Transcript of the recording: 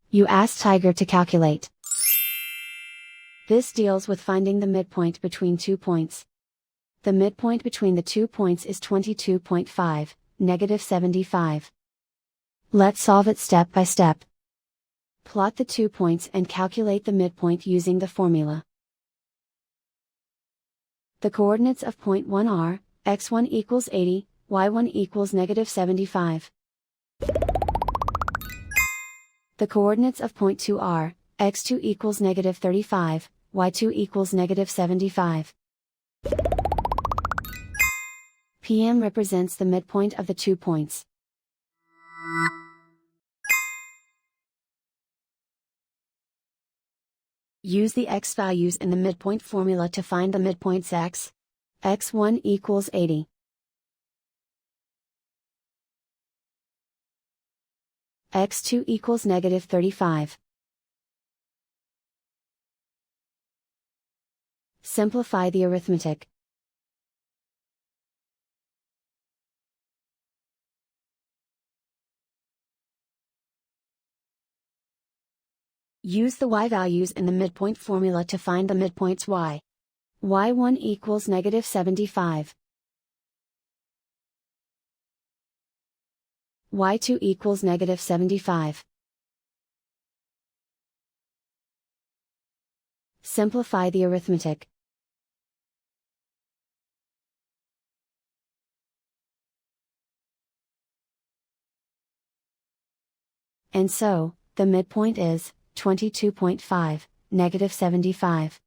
You ask Tiger to calculate. This deals with finding the midpoint between 2 points. The midpoint between the 2 points is 22.5, negative 75. Let's solve it step by step. Plot the 2 points and calculate the midpoint using the formula. The coordinates of point 1 are, x1 equals 80, y1 equals negative 75. The coordinates of point 2 are, x2 equals negative 35, y2 equals negative 75. PM represents the midpoint of the 2 points. Use the x values in the midpoint formula to find the midpoints x. x1 equals 80. x2 equals negative 35. Simplify the arithmetic. Use the y values in the midpoint formula to find the midpoints y. y1 equals negative 75. y2 equals negative 75. Simplify the arithmetic. And so, the midpoint is 22.5, negative 75.